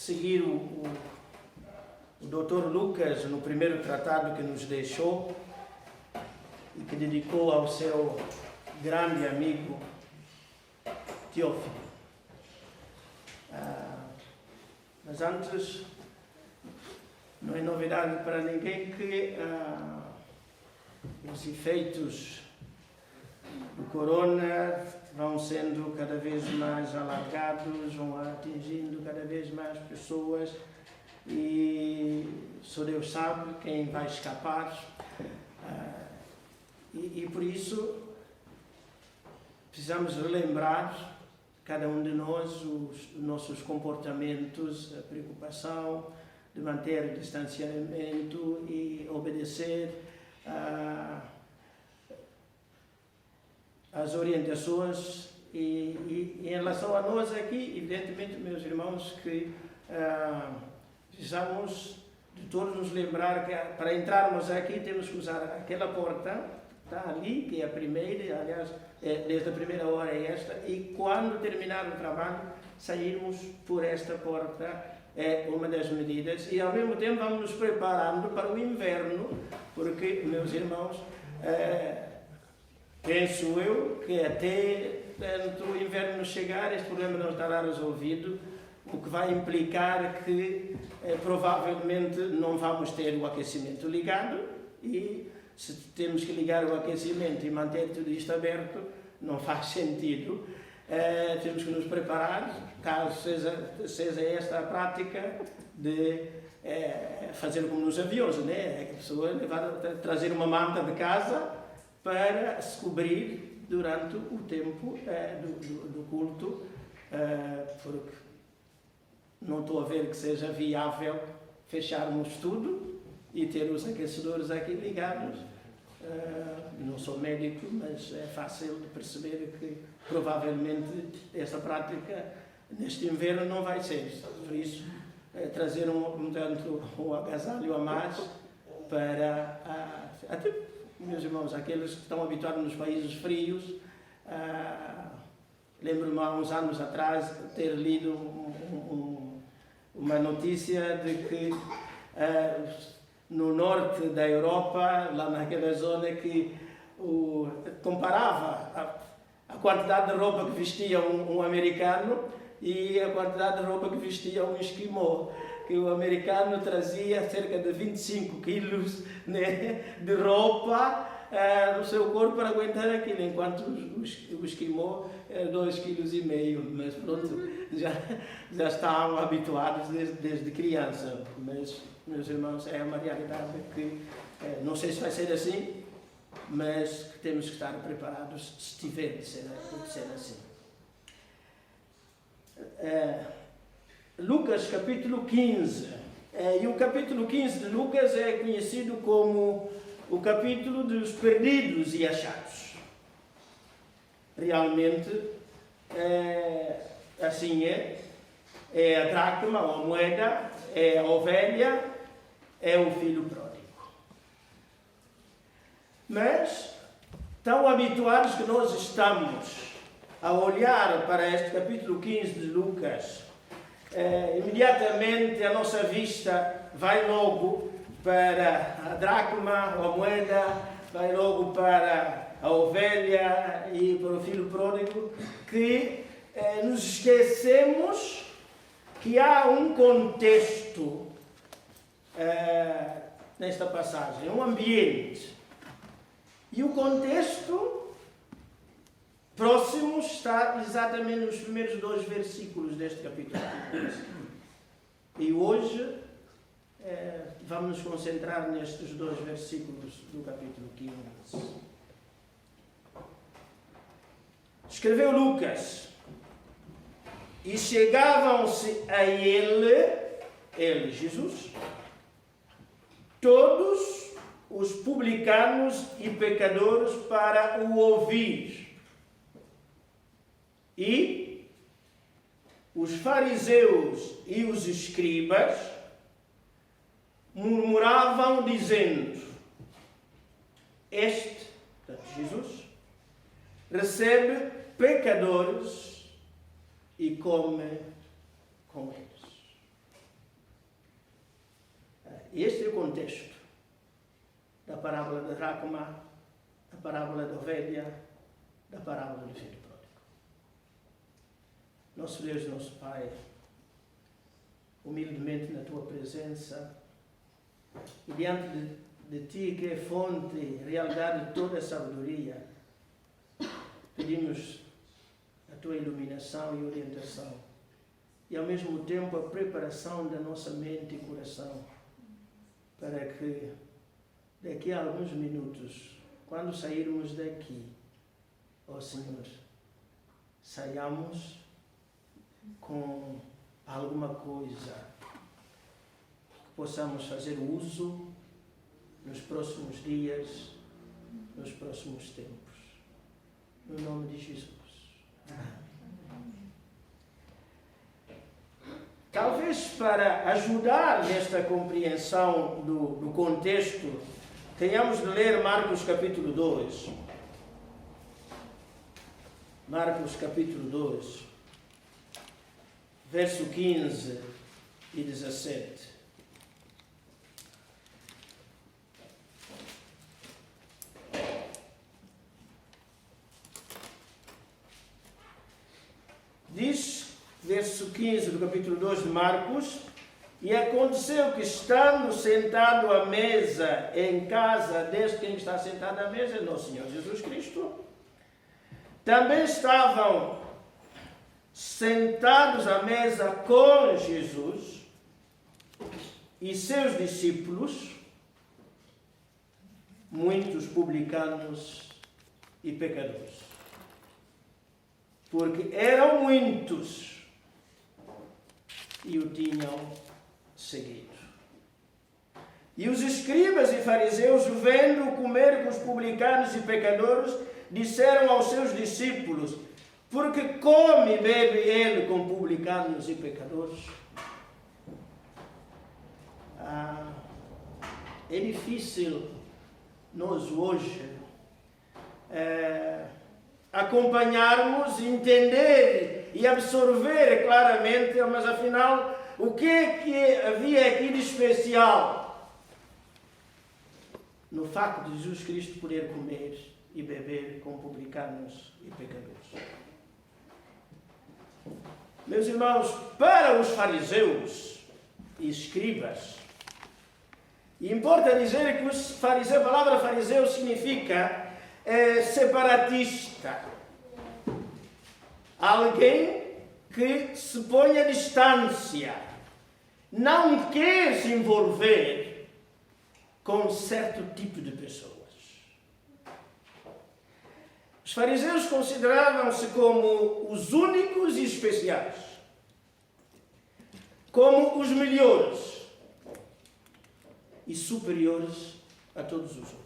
seguir o Dr. Lucas no primeiro tratado que nos deixou e que dedicou ao seu grande amigo Teófilo. Mas antes, não é novidade para ninguém que os efeitos do corona vão sendo cada vez mais alargados, vão atingindo cada vez mais pessoas e só Deus sabe quem vai escapar. E por isso precisamos relembrar, cada um de nós, os nossos comportamentos, a preocupação de manter o distanciamento e obedecer às orientações. E em relação a nós aqui, evidentemente, meus irmãos, que precisamos de todos nos lembrar que para entrarmos aqui temos que usar aquela porta, está ali, que é a primeira, aliás, desde a primeira hora é esta, e quando terminar o trabalho, sairmos por esta porta, é uma das medidas, e ao mesmo tempo vamos nos preparando para o inverno, porque, meus irmãos, penso eu que até o inverno chegar, este problema não estará resolvido, o que vai implicar que provavelmente não vamos ter o aquecimento ligado, e se temos que ligar o aquecimento e manter tudo isto aberto, não faz sentido. Temos que nos preparar, caso seja esta a prática de fazer como nos aviões, né? A pessoa trazer uma manta de casa para se cobrir durante o tempo do culto, porque não estou a ver que seja viável fecharmos tudo e ter os aquecedores aqui ligados. Não sou médico, mas é fácil de perceber que provavelmente esta prática neste inverno não vai ser. Por isso, trazer um agasalho a mais para até, meus irmãos, aqueles que estão habituados nos países frios. Lembro-me há uns anos atrás ter lido uma notícia de que no norte da Europa, lá naquela zona, que comparava a quantidade de roupa que vestia um americano e a quantidade de roupa que vestia um esquimó. Que o americano trazia cerca de 25 quilos, né, de roupa no seu corpo para aguentar aquilo, enquanto o esquimó 2,5 kg. Mas pronto, já estavam habituados desde criança. Mas, meus irmãos, é uma realidade que não sei se vai ser assim, mas que temos que estar preparados se tiver de ser assim. Lucas capítulo 15. E o capítulo 15 de Lucas é conhecido como o capítulo dos perdidos e achados. Realmente, assim é a dracma, ou a moeda, é a ovelha, é o filho pródigo. Mas, tão habituados que nós estamos a olhar para este capítulo 15 de Lucas, imediatamente a nossa vista vai logo para a dracma, ou a moeda, vai logo para a ovelha e para o filho pródigo, que nos esquecemos que há um contexto nesta passagem, um ambiente. E o contexto próximo está exatamente nos primeiros 2 versículos deste capítulo. E hoje vamos nos concentrar nestes 2 versículos do capítulo 15. Escreveu Lucas: e chegavam-se a ele, Jesus, todos os publicanos e pecadores para o ouvir. E os fariseus e os escribas murmuravam, dizendo: este, portanto, Jesus, recebe pecadores e come com eles. Este é o contexto da parábola da dracma, da parábola da ovelha, da parábola do filho pródigo. Nosso Deus, nosso Pai, humildemente na Tua presença e diante de Ti, que é fonte e realidade de toda a sabedoria, pedimos a Tua iluminação e orientação e ao mesmo tempo a preparação da nossa mente e coração para que daqui a alguns minutos, quando sairmos daqui, ó Senhor, saiamos com alguma coisa que possamos fazer uso nos próximos dias, nos próximos tempos. No nome de Jesus. Talvez para ajudar nesta compreensão do contexto, tenhamos de ler Marcos capítulo 2. Marcos capítulo 2, verso 15 e 17. Diz, verso 15 do capítulo 2 de Marcos: e aconteceu que, estando sentado à mesa em casa deste, quem está sentado à mesa é nosso Senhor Jesus Cristo, também estavam sentados à mesa com Jesus e seus discípulos, muitos publicanos e pecadores. Porque eram muitos e o tinham seguido. E os escribas e fariseus, vendo-o comer com os publicanos e pecadores, disseram aos seus discípulos: porque come e bebe ele com publicanos e pecadores? É difícil nós hoje acompanharmos, entender e absorver claramente, mas afinal, o que é que havia aqui de especial no facto de Jesus Cristo poder comer e beber com publicanos e pecadores? Meus irmãos, para os fariseus e escribas, e importa dizer que os fariseus, a palavra fariseu significa separatista. Alguém que se põe à distância, não quer se envolver com certo tipo de pessoas. Os fariseus consideravam-se como os únicos e especiais, como os melhores e superiores a todos os outros.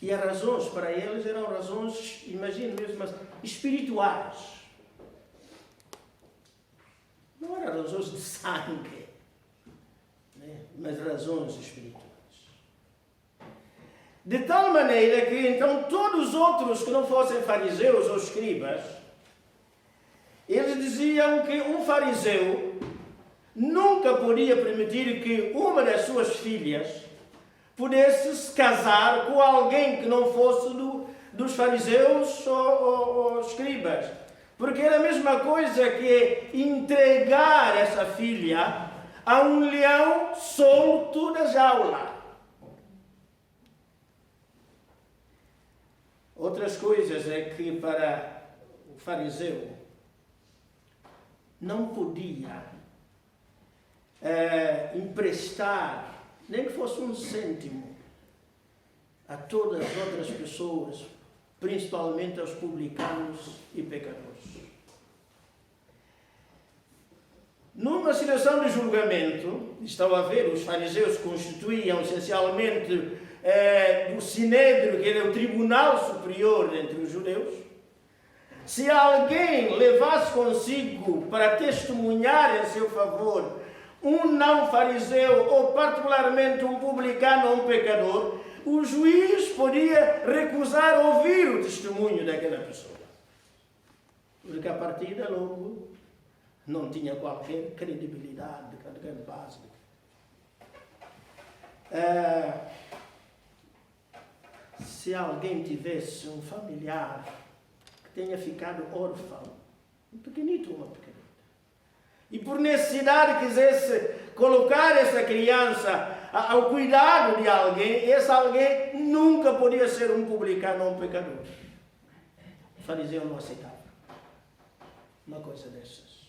E as razões para eles eram razões, imagino mesmo, mas espirituais. Não eram razões de sangue, né? Mas razões espirituais. De tal maneira que, então, todos os outros que não fossem fariseus ou escribas, eles diziam que um fariseu nunca podia permitir que uma das suas filhas pudesse se casar com alguém que não fosse dos fariseus ou escribas. Porque era a mesma coisa que entregar essa filha a um leão solto da jaula. Outras coisas é que para o fariseu não podia emprestar, nem que fosse um cêntimo, a todas as outras pessoas, principalmente aos publicanos e pecadores. Numa situação de julgamento, estão a ver, os fariseus constituíam essencialmente o sinédrio, que era o tribunal superior entre os judeus. Se alguém levasse consigo para testemunhar em seu favor um não fariseu ou particularmente um publicano ou um pecador, o juiz podia recusar ouvir o testemunho daquela pessoa. Porque a partida logo não tinha qualquer credibilidade, qualquer base. Se alguém tivesse um familiar que tenha ficado órfão, um pequenito ou uma pequenita, e por necessidade quisesse colocar essa criança ao cuidado de alguém, esse alguém nunca podia ser um publicano ou um pecador. O fariseu não aceitava uma coisa dessas.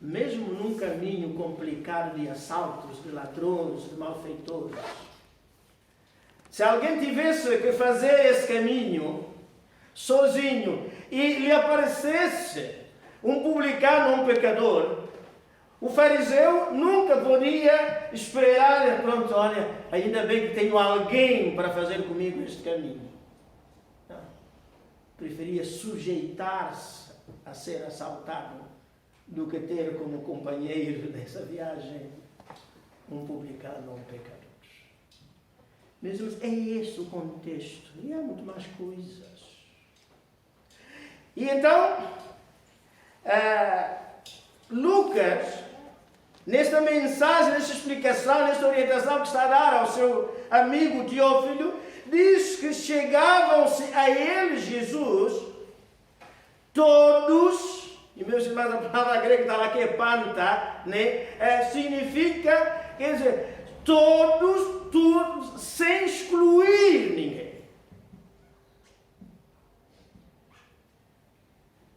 Mesmo num caminho complicado de assaltos, de ladrões, de malfeitores, se alguém tivesse que fazer esse caminho sozinho e lhe aparecesse um publicano ou um pecador, o fariseu nunca podia esperar, pronto, olha, ainda bem que tenho alguém para fazer comigo este caminho. Não. Preferia sujeitar-se a ser assaltado do que ter como companheiro dessa viagem um publicano ou um pecador. Mesmo é esse o contexto, e há muito mais coisas. E então, Lucas, nesta mensagem, nesta explicação, nesta orientação que está a dar ao seu amigo Teófilo, diz que chegavam-se a ele, Jesus, todos, e meus irmãos, a palavra grega está lá que é panta, né? Significa, quer dizer, todos, sem excluir ninguém.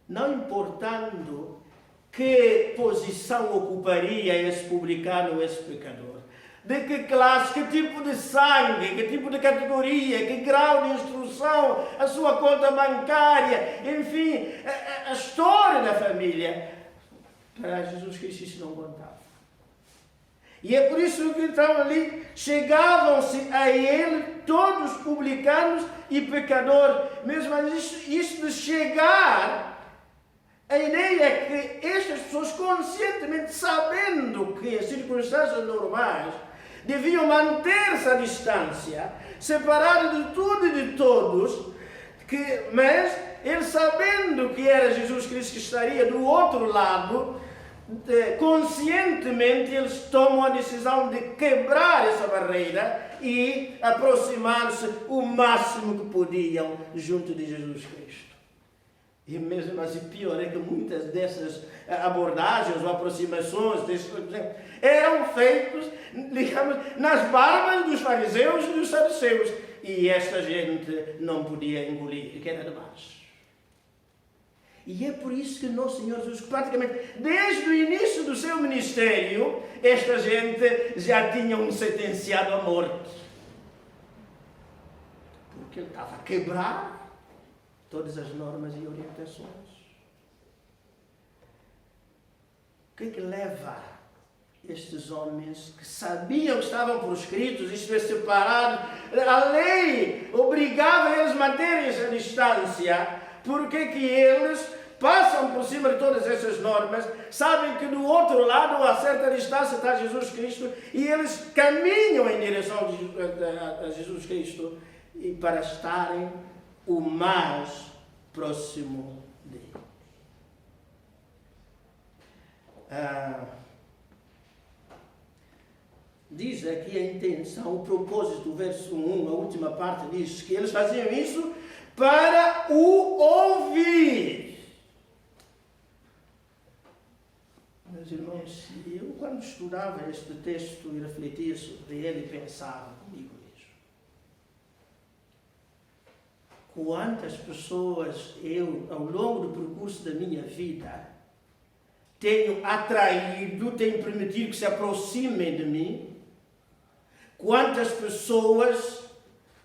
Não importando que posição ocuparia esse publicano ou esse pecador, de que classe, que tipo de sangue, que tipo de categoria, que grau de instrução, a sua conta bancária, enfim, a história da família. Para Jesus Cristo isso não contava. E é por isso que então ali chegavam-se a ele todos publicanos e pecadores. Mesmo isso de chegar, a ideia é que estas pessoas, conscientemente sabendo que as circunstâncias normais, deviam manter-se à distância, separados de tudo e de todos, mas eles sabendo que era Jesus Cristo que estaria do outro lado, conscientemente eles tomam a decisão de quebrar essa barreira e aproximar-se o máximo que podiam junto de Jesus Cristo. E mesmo assim, pior é que muitas dessas abordagens ou aproximações eram feitas, digamos, nas barbas dos fariseus e dos saduceus. E esta gente não podia engolir, que era demais. E é por isso que nosso Senhor Jesus, praticamente desde o início do seu ministério, esta gente já tinham sentenciado à morte. Porque ele estava a quebrar todas as normas e orientações. O que é que leva estes homens que sabiam que estavam proscritos, isto é, separados, a lei obrigava eles a manterem-se à distância, porque que eles passam por cima de todas essas normas, sabem que do outro lado, a certa distância, está Jesus Cristo, e eles caminham em direção a Jesus Cristo e para estarem o mais próximo dele. Diz aqui a intenção, o propósito do verso 1, a última parte, diz que eles faziam isso para o ouvir. Meus irmãos, eu quando estudava este texto e refletia sobre ele, pensava comigo mesmo. Quantas pessoas eu, ao longo do percurso da minha vida, tenho atraído, tenho permitido que se aproximem de mim? Quantas pessoas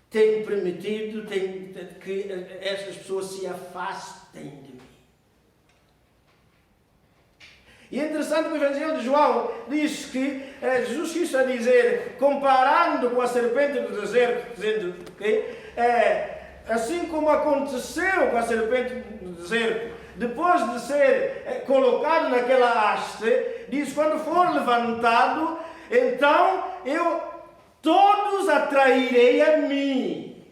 tenho permitido que essas pessoas se afastem de mim? E é interessante que o Evangelho de João diz que Jesus Cristo a dizer, comparando com a serpente do deserto, dizendo que assim como aconteceu com a serpente do deserto, depois de ser colocado naquela haste, diz, quando for levantado, então eu todos atrairei a mim.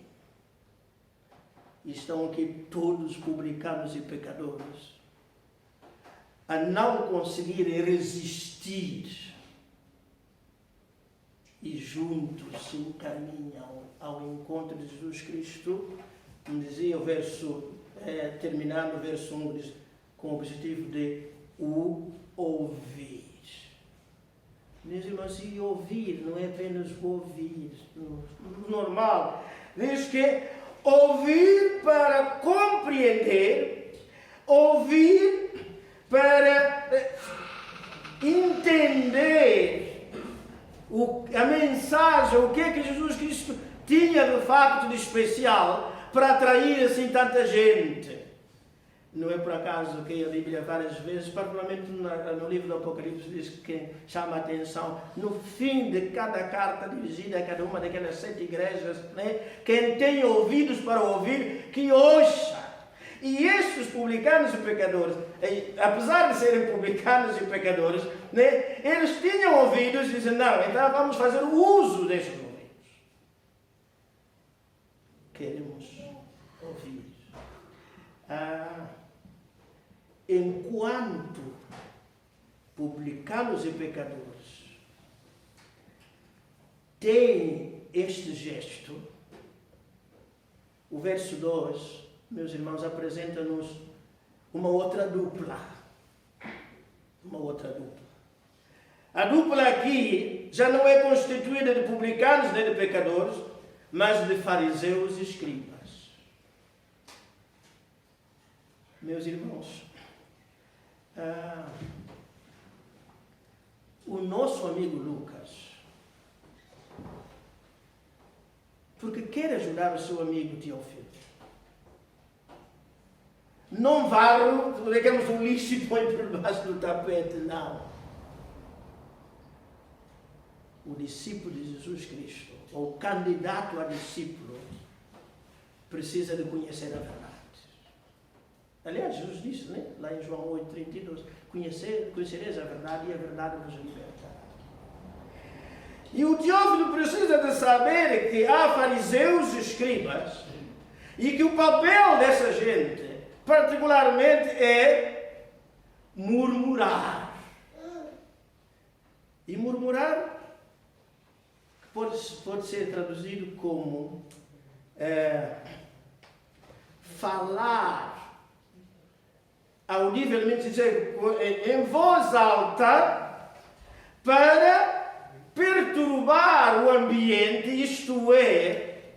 E estão aqui todos publicanos e pecadores. a não conseguirem resistir e juntos se encaminham ao encontro de Jesus Cristo, como dizia o verso, terminando o verso 1, diz, com o objetivo de o ouvir. Meus irmãos, e ouvir não é apenas ouvir, normal. Diz que ouvir para compreender, ouvir para entender a mensagem, o que é que Jesus Cristo tinha de facto de especial para atrair assim tanta gente. Não é por acaso que a Bíblia várias vezes, particularmente no livro do Apocalipse, diz que chama a atenção, no fim de cada carta dirigida a cada uma daquelas 7 igrejas, né? Quem tem ouvidos para ouvir, que ouça. E estes publicanos e pecadores, apesar de serem publicanos e pecadores, né, eles tinham ouvidos e dizem, não, então vamos fazer o uso destes ouvidos. Queremos ouvir. Enquanto publicanos e pecadores têm este gesto, o verso 2, meus irmãos, apresenta-nos uma outra dupla. Uma outra dupla. A dupla aqui já não é constituída de publicanos nem de pecadores, mas de fariseus e escribas. Meus irmãos, o nosso amigo Lucas, porque quer ajudar o seu amigo Teófilo, não varre, digamos, o lixo e põe por baixo do tapete, não. O discípulo de Jesus Cristo, ou candidato a discípulo, precisa de conhecer a verdade. Aliás, Jesus disse, né? Lá em João 8:32, conhecereis a verdade e a verdade vos libertará. E o Teófilo precisa de saber que há fariseus e escribas e que o papel dessa gente, particularmente, é murmurar. E murmurar pode ser traduzido como falar audivelmente, dizer em voz alta, para perturbar o ambiente, isto é,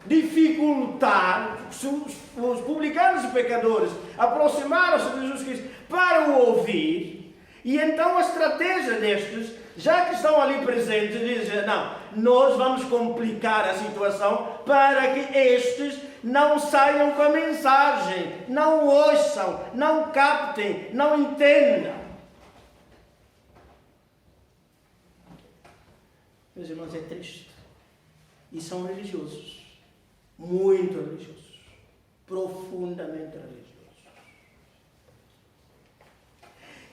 dificultar. Os publicanos e pecadores aproximaram-se de Jesus Cristo para o ouvir, e então a estratégia destes, já que estão ali presentes, dizem, não, nós vamos complicar a situação para que estes não saiam com a mensagem, não ouçam, não captem, não entendam. Meus irmãos, é triste. E são religiosos, muito religiosos, profundamente religiosos.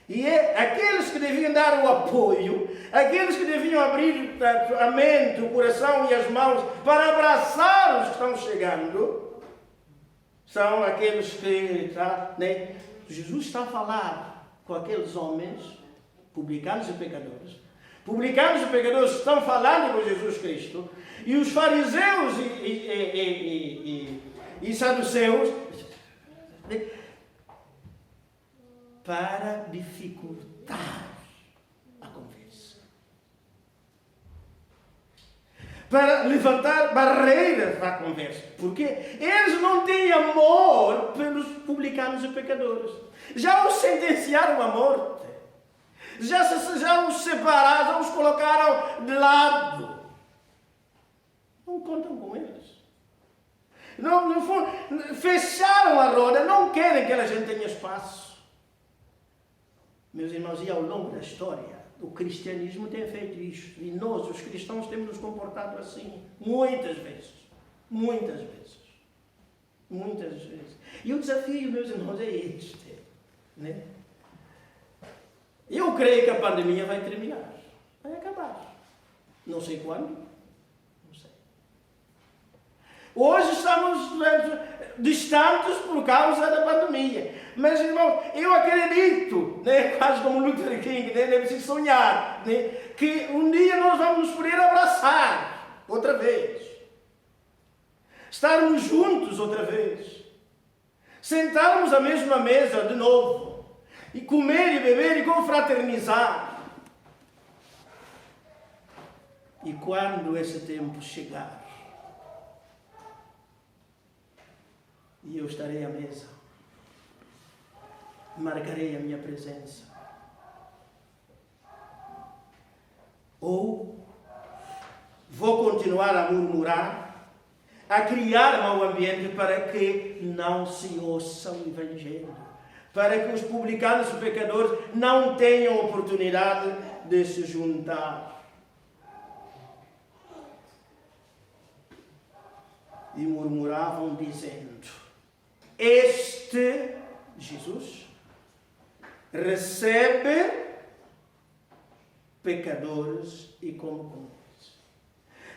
E aqueles que deviam dar o apoio, aqueles que deviam abrir a mente, o coração e as mãos para abraçar os que estão chegando, são aqueles que, né? Jesus está a falar com aqueles homens, publicanos e pecadores. Publicanos e pecadores estão falando com Jesus Cristo, e os fariseus e saduceus, para dificultar a conversa, para levantar barreiras à conversa, porque eles não têm amor pelos publicanos e pecadores, já os sentenciaram à morte, já os separaram, já os colocaram de lado, não contam com eles. Não fecharam a roda, não querem que aquela gente tenha espaço. Meus irmãos, e ao longo da história, o cristianismo tem feito isto. E nós, os cristãos, temos nos comportado assim. Muitas vezes. Muitas vezes. Muitas vezes. E o desafio, meus irmãos, é este. Né? Eu creio que a pandemia vai terminar. Vai acabar. Não sei quando. Não sei. Hoje estamos distantes por causa da pandemia. Mas, irmão, eu acredito, né, quase como Luther King, né, nem preciso sonhar, né, que um dia nós vamos nos poder abraçar outra vez. Estarmos juntos outra vez. Sentarmos à mesma mesa de novo. E comer e beber e confraternizar. E quando esse tempo chegar, e eu estarei à mesa, marcarei a minha presença. Ou vou continuar a murmurar, a criar mau ambiente para que não se ouça o Evangelho, para que os publicanos e pecadores não tenham oportunidade de se juntar. E murmuravam dizendo: este Jesus recebe pecadores e come com eles.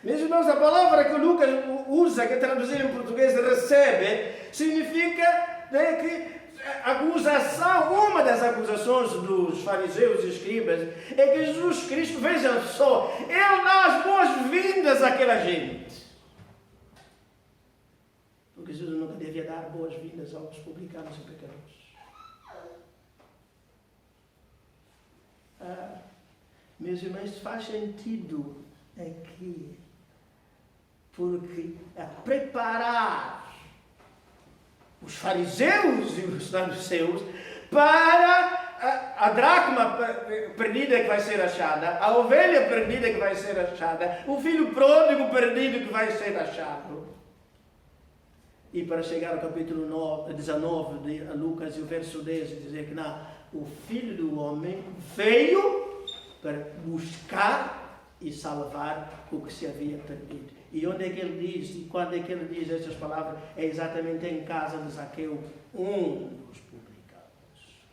Meus irmãos, a palavra que Lucas usa, que é traduzida em português, recebe, significa, né, que a acusação, uma das acusações dos fariseus e escribas é que Jesus Cristo, vejam só, Ele dá as boas-vindas àquela gente. Porque Jesus nunca devia dar boas-vindas aos publicanos e pecadores. Meus irmãos, faz sentido aqui, porque a preparar os fariseus e os saduceus para a dracma perdida que vai ser achada, a ovelha perdida que vai ser achada, o filho pródigo perdido que vai ser achado. E para chegar ao capítulo 19 de Lucas e o verso 10, dizer que não, o Filho do Homem veio para buscar e salvar o que se havia perdido. E onde é que ele diz, e quando é que ele diz estas palavras? É exatamente em casa de Zaqueu, um dos publicanos.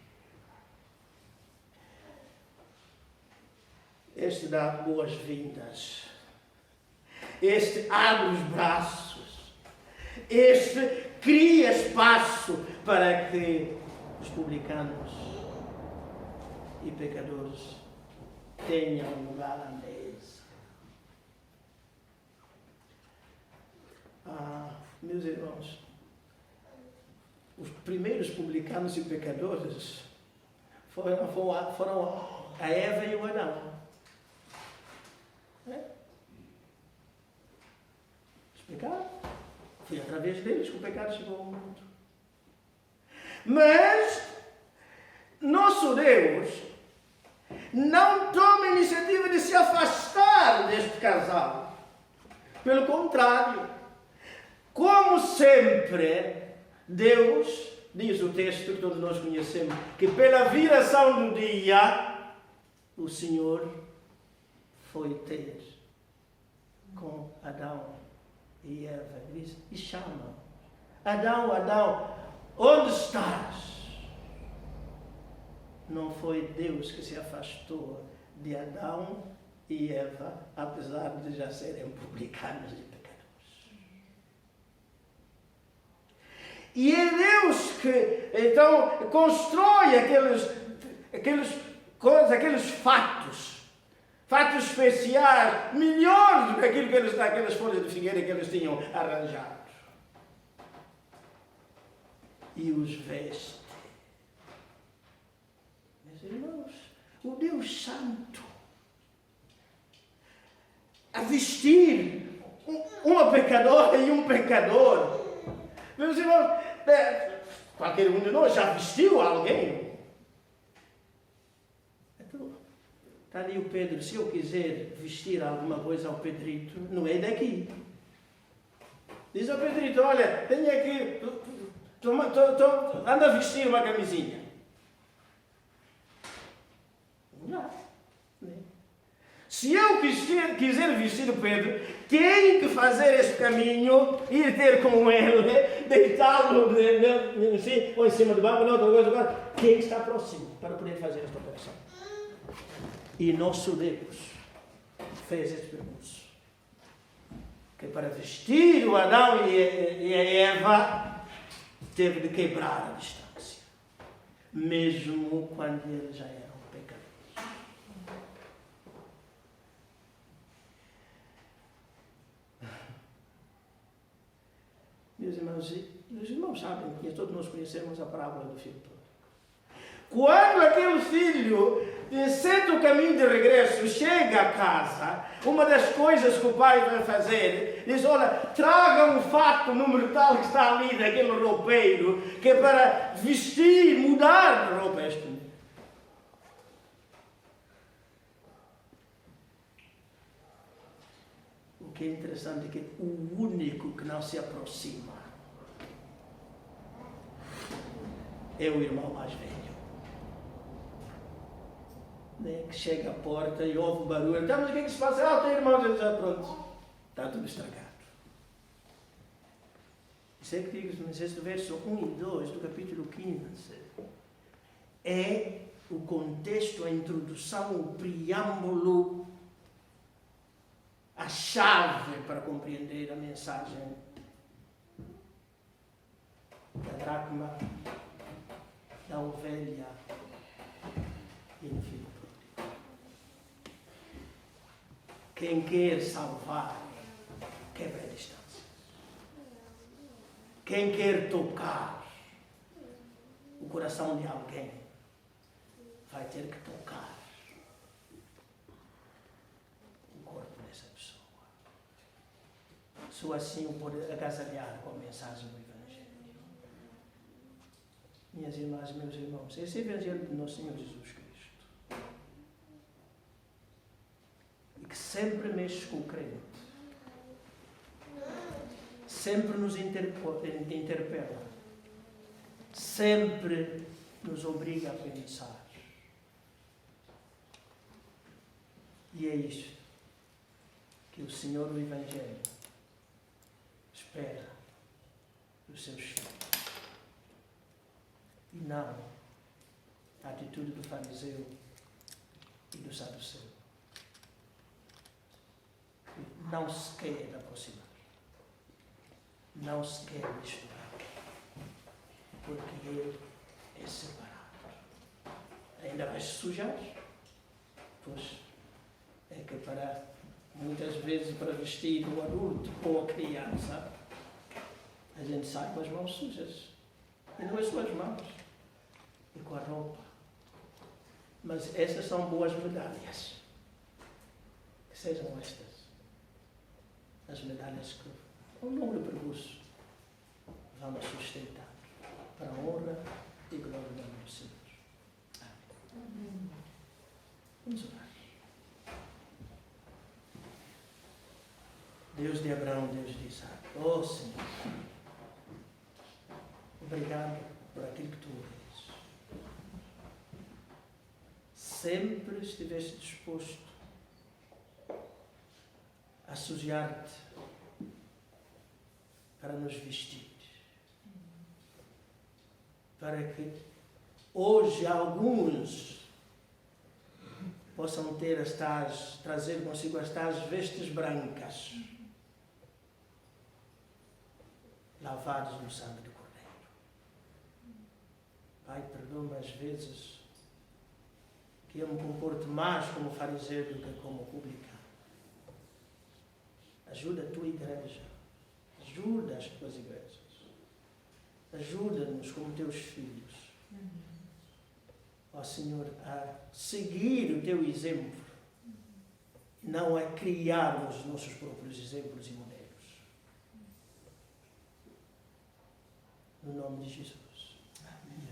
Este dá boas-vindas. Este abre os braços. Este cria espaço para que os publicanos e pecadores tenham lugar à mesa. Meus irmãos, os primeiros publicanos e pecadores foram a Eva e o Adão. Explicaram? Foi através deles que o pecado chegou ao mundo. Mas nosso Deus não toma a iniciativa de se afastar deste casal. Pelo contrário, como sempre, Deus, diz o texto que todos nós conhecemos, que pela viração do dia, o Senhor foi ter com Adão e Eva, e chama: Adão, Adão, onde estás? Não foi Deus que se afastou de Adão e Eva, apesar de já serem publicanos e pecadores. E é Deus que então constrói aqueles fatos especiais, melhores do que aquilo que eles, aquelas folhas de figueira que eles tinham arranjado. E os veste. Meus irmãos, o Deus Santo a vestir uma pecadora e um pecador. Meus irmãos, qualquer um de nós já vestiu alguém. Está ali o Pedro, se eu quiser vestir alguma coisa ao Pedrito, não é daqui. Diz ao Pedrito: olha, tenho aqui, anda a vestir uma camisinha. Não. Se eu quiser vestir o Pedro, tenho que fazer este caminho, ir ter com ele, deitá-lo assim, ou em cima do banco, outra coisa, tem que estar próximo para poder fazer esta operação. E nosso Deus fez este percurso. Que para vestir o Adão e a Eva, teve de quebrar a distância, mesmo quando eles já eram pecadores. Meus irmãos, os irmãos sabem que todos nós conhecemos a parábola do filho pródigo. Quando aquele filho, de certo caminho de regresso, chega a casa, uma das coisas que o pai vai fazer, diz, olha, traga um fato número tal que está ali daquele roupeiro, que é para vestir, mudar de roupa este menino. O que é interessante é que o único que não se aproxima é o irmão mais velho. Que chega à porta e ouve o barulho. Então, mas o que é que se passa? Ah, o teu irmão já está pronto. Está tudo estragado. Isso é que digo, mas esse verso 1 e 2 do capítulo 15 é o contexto, a introdução, o preâmbulo, a chave para compreender a mensagem da dracma, da ovelha e no filho. Quem quer salvar, quebra a distância. Quem quer tocar o coração de alguém, vai ter que tocar o corpo dessa pessoa. Só assim o pode agasalhar com a mensagem do Evangelho. Minhas irmãs, meus irmãos, esse é o Evangelho do nosso Senhor Jesus Cristo. Que sempre mexe com o crente, sempre nos interpela, sempre nos obriga a pensar. E é isto que o Senhor do Evangelho espera dos seus filhos. E não a atitude do fariseu e do saduceu. Não se quer aproximar, não se quer misturar, porque ele é separado. Ainda vai se sujar, pois é que muitas vezes para vestir o adulto ou a criança, a gente sai com as mãos sujas, e não é só as mãos, e com a roupa. Mas essas são boas medalhas, que sejam estas. As medalhas que, ao longo do percurso, vamos sustentar para a honra e glória do nome do Senhor. Amém. Vamos orar. Deus de Abraão, Deus de Isaac. Oh Senhor, obrigado por aquilo que tu és. Sempre estiveste disposto a sujar-te para nos vestir. Para que hoje alguns possam ter trazer consigo as tais vestes brancas, lavados no sangue do Cordeiro. Pai, perdoa-me às vezes que eu me comporto mais como fariseu do que como publicano. Ajuda a tua igreja, ajuda as tuas igrejas, ajuda-nos como teus filhos, ó Senhor, a seguir o teu exemplo, não a criarmos os nossos próprios exemplos e modelos. No nome de Jesus. Amém.